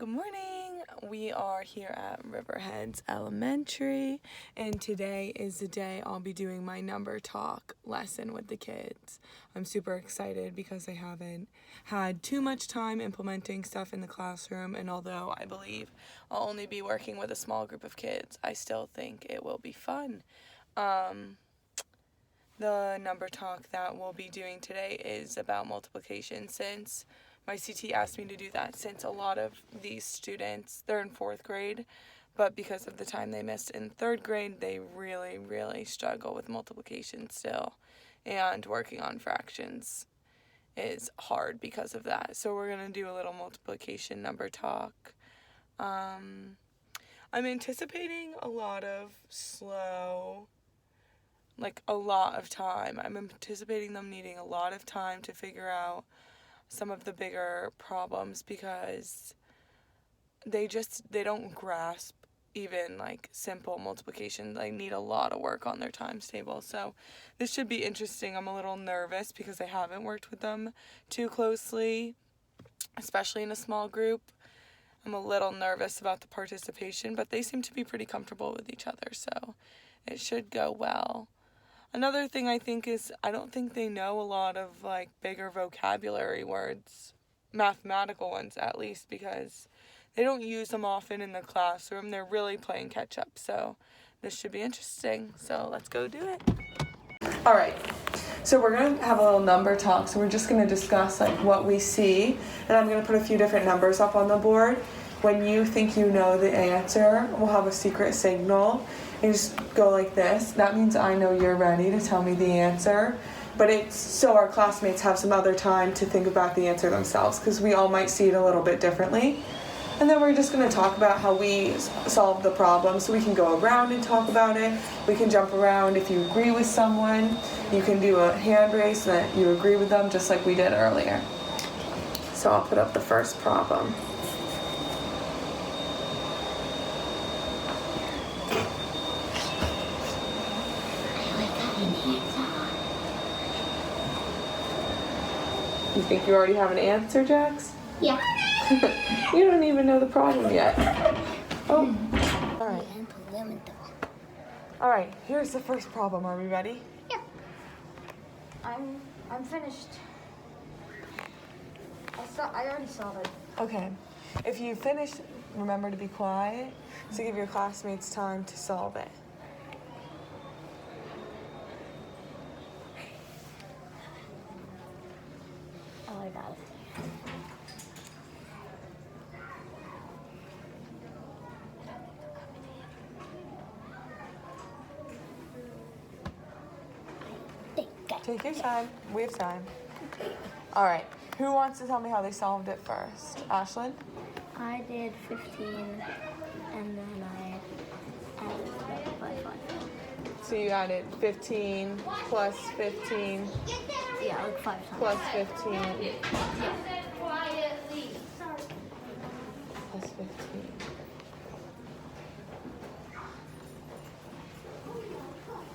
Good morning. We are here at Riverheads Elementary, and today is the day I'll be doing my number talk lesson with the kids. I'm super excited because I haven't had too much time implementing stuff in the classroom, and although I believe I'll only be working with a small group of kids, I still think it will be fun. The number talk that we'll be doing today is about multiplication, since my CT asked me to do that, since a lot of these students, they're in 4th grade, but because of the time they missed in 3rd grade, they really struggle with multiplication still, and working on fractions is hard because of that. So we're going to do a little multiplication number talk. I'm anticipating a lot of a lot of time. I'm anticipating them needing a lot of time to figure out some of the bigger problems because they don't grasp even simple multiplication. They need a lot of work on their times table. So this should be interesting. I'm a little nervous because I haven't worked with them too closely, especially in a small group. I'm a little nervous about the participation, but they seem to be pretty comfortable with each other, so it should go well. Another thing I think is I don't think they know a lot of bigger vocabulary words, mathematical ones at least, because they don't use them often in the classroom. They're really playing catch up, so this should be interesting. So let's go do it. All right, so we're going to have a little number talk. So we're just going to discuss what we see, and I'm going to put a few different numbers up on the board. When you think you know the answer, we'll have a secret signal. You just go like this. That means I know you're ready to tell me the answer. But it's so our classmates have some other time to think about the answer themselves, because we all might see it a little bit differently. And then we're just going to talk about how we solve the problem. So we can go around and talk about it. We can jump around. If you agree with someone, you can do a hand raise that you agree with them, just like we did earlier. So I'll put up the first problem. You think you already have an answer, Jax? Yeah. You don't even know the problem yet. Oh. All right. All right, here's the first problem. Are we ready? Yeah. I'm finished. I already solved it. Okay. If you finish, remember to be quiet, so give your classmates time to solve it. Oh, I got it. Take your time. We have time. All right. Who wants to tell me how they solved it first? Ashlyn? I did 15, and then I added it by 5. So you added 15 plus 15 Yeah, 5 times. plus 15 plus 15.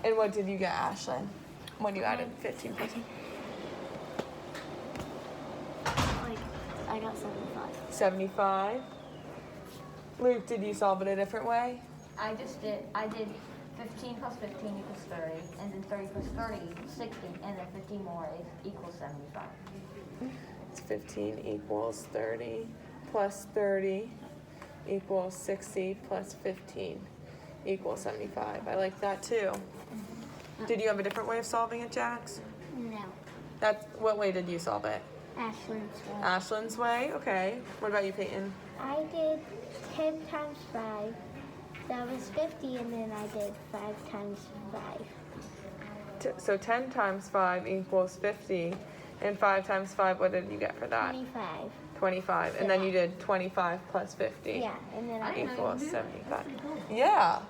And what did you get, Ashlyn, when you added 15 plus 15? I got 75. 75. Luke, did you solve it a different way? I did 15 plus 15 equals 30, and then 30 plus 30 equals 60, and then 15 more equals 75. It's 15 equals 30 plus 30 equals 60 plus 15 equals 75. I like that too. Did you have a different way of solving it, Jax? No. What way did you solve it? Ashlyn's way. Ashlyn's way? Okay. What about you, Peyton? I did 10 times 5. That was 50, and then I did 5 times 5. So 10 times 5 equals 50, and 5 times 5, what did you get for that? 25. 25. And then you did 25 plus 50 Yeah, and then I equals 75. Yeah.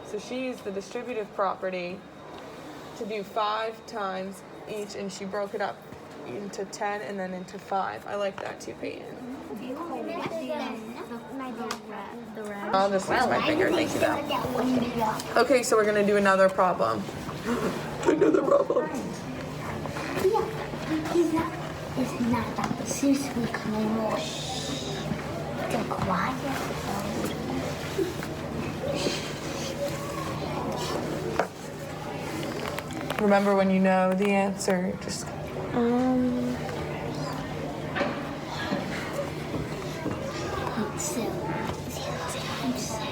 So she used the distributive property to do 5 times each, and she broke it up into 10 and then into 5. I like that too, Peyton. I'll just use my finger. Thank you, though. Okay, so we're going to do another problem. Another problem. It's not that the seriously coming more. They're quiet. Remember when you know the answer, just So, 0 times 7.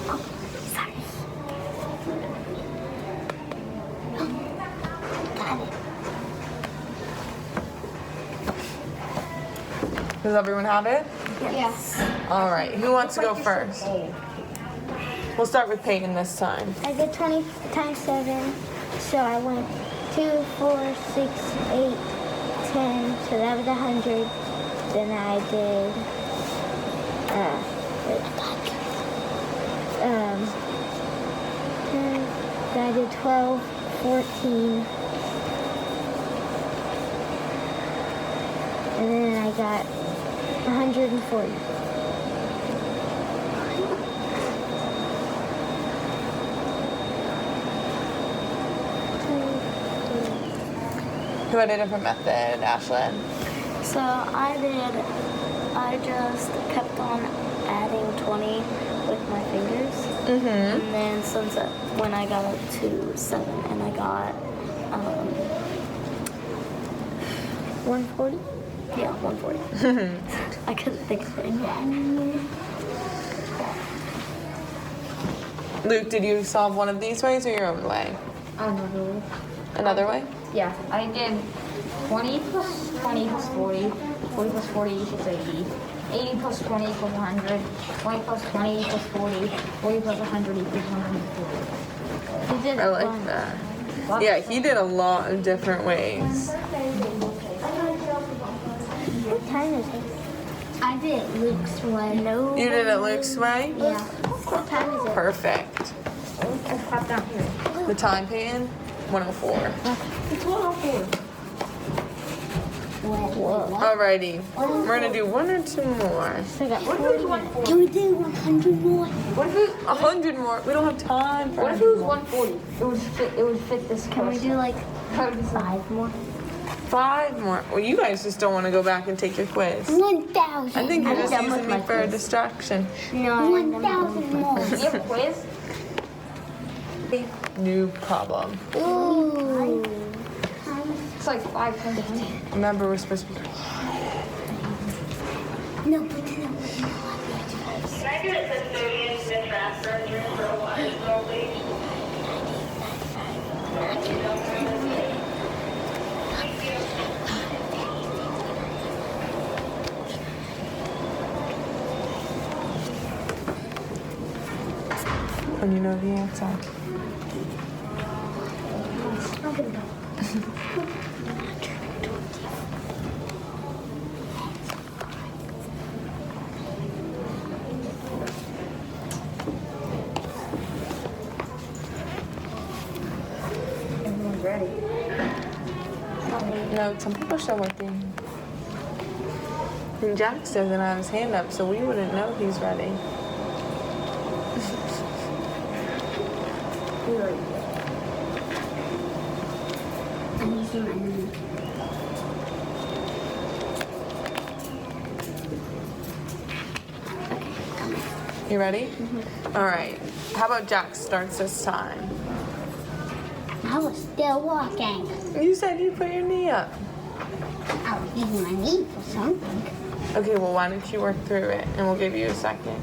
Oh, sorry. Oh, got it. does everyone have it? Yes. All right, who wants to go first? We'll start with Peyton this time. I did 20 times 7, so I went 2, 4, 6, 8, 10, so that was 100. Then I did, then I did 12, 14, and then I got 140. Who had a different method, Ashlyn? So I just kept on adding 20 with my fingers. Mm-hmm. And then when I got up to 7 and I got 140? yeah, 140. I couldn't think of it. Luke, did you solve one of these ways or your own way? Another way? Yeah, I did 20 plus 20 plus 40, 40 plus 40 equals 80, 80 plus 20 equals 100, 20 plus 20 equals 40, 40 plus 100 equals 140. You did I like that. Yeah, he did a lot of different ways. What time is it? I did it Luke's way. No. You did it Luke's way? Yeah. What time is it? Perfect. I popped down here. The time, Peyton? 104. It's 104. Alrighty. We're gonna do one or two more. So I got What if it was 140? Can we do 100 more? What if it, 100 more. We don't have time for what if it was 140? It would fit this Can we question. do like How would you say? 5 more? 5 more. Well, you guys just don't want to go back and take your quiz. 1,000. I think you're I'm just done with using me my for a quiz. distraction. No, 1,000 more. Do you have a quiz? New problem. Ooh. It's like 5 times 20. Remember, we're supposed to be. No, but no. Can I get a custodian in the transfer room for a water slowly? When you know the answer. Everyone's ready. No, some people show working. And Jax doesn't have his hand up, so we wouldn't know he's ready. I'm using my knee. You ready? All right. How about Jax starts this time? I was still walking. You said you put your knee up. I was using my knee for something. Okay, well, why don't you work through it, and we'll give you a second.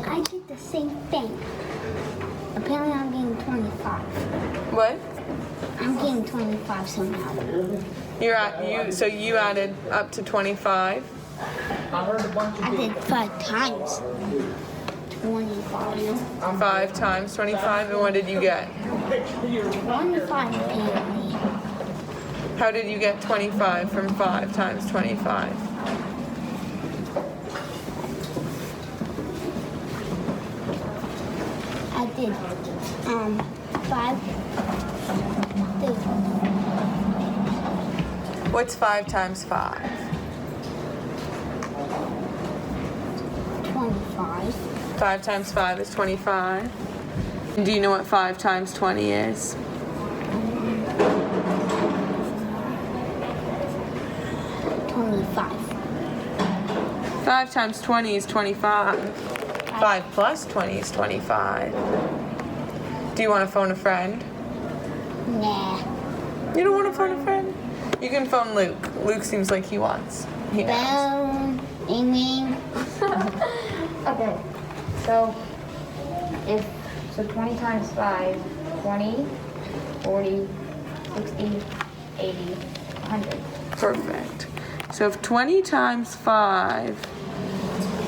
I did the same thing. Apparently I'm getting 25. What? I'm getting 25 somehow. So you added up to 25. I did 5 times 25. 5 times 25, and what did you get? 25 apparently. How did you get 25 from 5 times 25? I did 5. What's 5 times 5? 25. 5 times 5 is 25. And do you know what 5 times 20 is? 25. 5 times 20 is 25. 5 plus 20 is 25. Do you want to phone a friend? Nah. You don't want to phone a friend? You can phone Luke. Luke seems like he wants. He knows. Boom. Ding ding. Okay, so 20 times 5, 20, 40, 60, 80, 100. Perfect. So if 20 times 5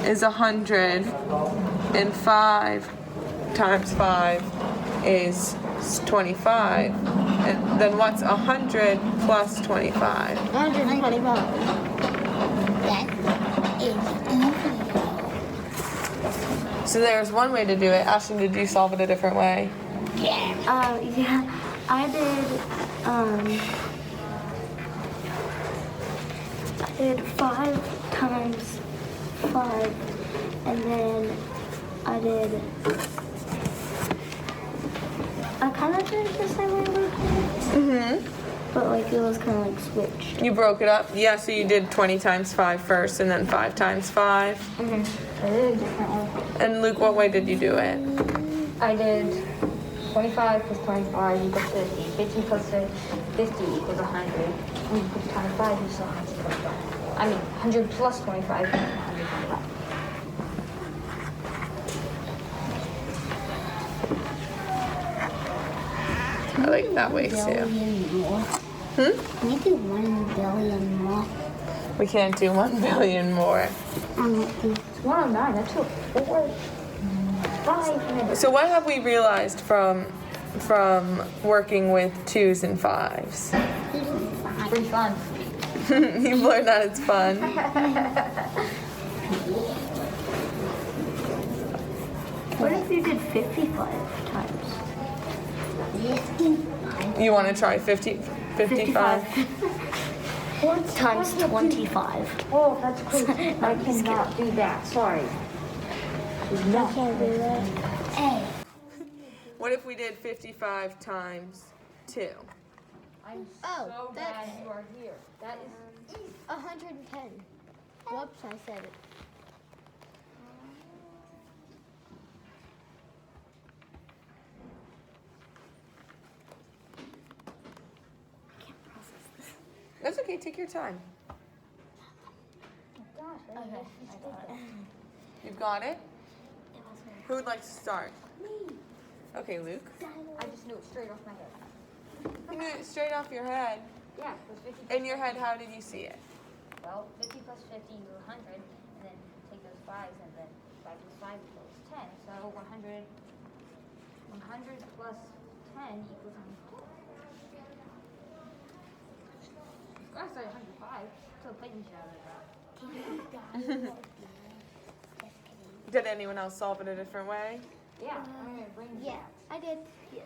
is 100 and 5 times 5 is 25, and then what's 100 plus 25? 125. That is easy. So there's one way to do it. Ashton, did you solve it a different way? Yeah. Yeah, I did 5 times 5, and then I kind of did it the same way we did, Mm-hmm. but like it was kind of like switched. You broke it up? Yeah, so you did 20 times 5 first and then 5 times 5. I did a different one. And Luke, what way did you do it? I did 25 plus 25 equals 50. 50 plus 50 equals 100. When you put 25, you still 125. I mean, 100 plus 25 equals 125. I like that way too. Billion more. Hmm? Can we do 1 billion more? We can't do 1 billion more. It's 109. That took 5 minutes. So what have we realized from working with 2s and 5s? Pretty fun. You've learned that it's fun. What if you did 55 times? You want to try 55? Times 25. Oh, that's crazy. I cannot do that. Sorry. I can't do that. Hey. What if we did 55 times 2? I'm Oh, so that's- glad you are here. That is 110. Whoops, I said it. That's okay, take your time. You've got it? Who would like to start? Me. Okay, Luke. I just knew it straight off my head. You knew it straight off your head. Yeah, it was 50. In your head, how did you see it? Well, 50 plus 50 equals 100, and then take those 5s, and then 5 plus 5 equals 10. So 100 plus 10 equals 100. I said 105, so play me out of that. Did anyone else solve it a different way? Yeah, I'm gonna bring you Yeah, I did. Yes.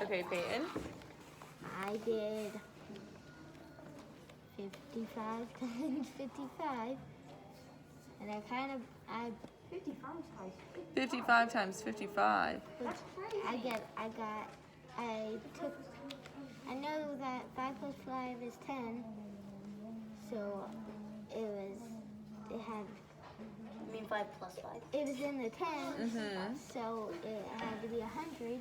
Okay, Peyton. I did 55 times 55. And I 55 times 55 times 55. That's crazy. I know that 5 plus 5 is 10. So it had, I mean 5 plus 5. it was in the 10. Mm-hmm. So it had to be 100.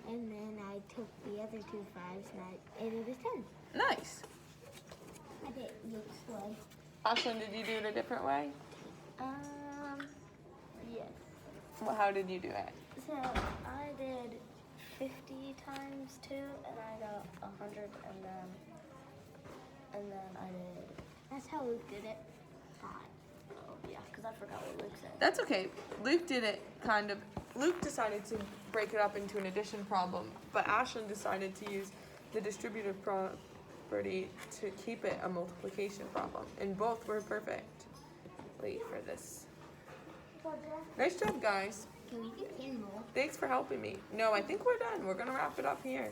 And then I took the other 2 5s and it was 10. Nice. I did Luke's way. Ashlyn, did you do it a different way? Yes. Well, how did you do it? So I did 50 times 2, and I got 100, and then I did That's how Luke did it. 5. Oh yeah, because I forgot what Luke said. That's okay. Luke did it Luke decided to break it up into an addition problem, but Ashlyn decided to use the distributive property to keep it a multiplication problem. And both were perfectly for this. Nice job, guys. Can we do 10 more? Thanks for helping me. No, I think we're done. We're gonna wrap it up here.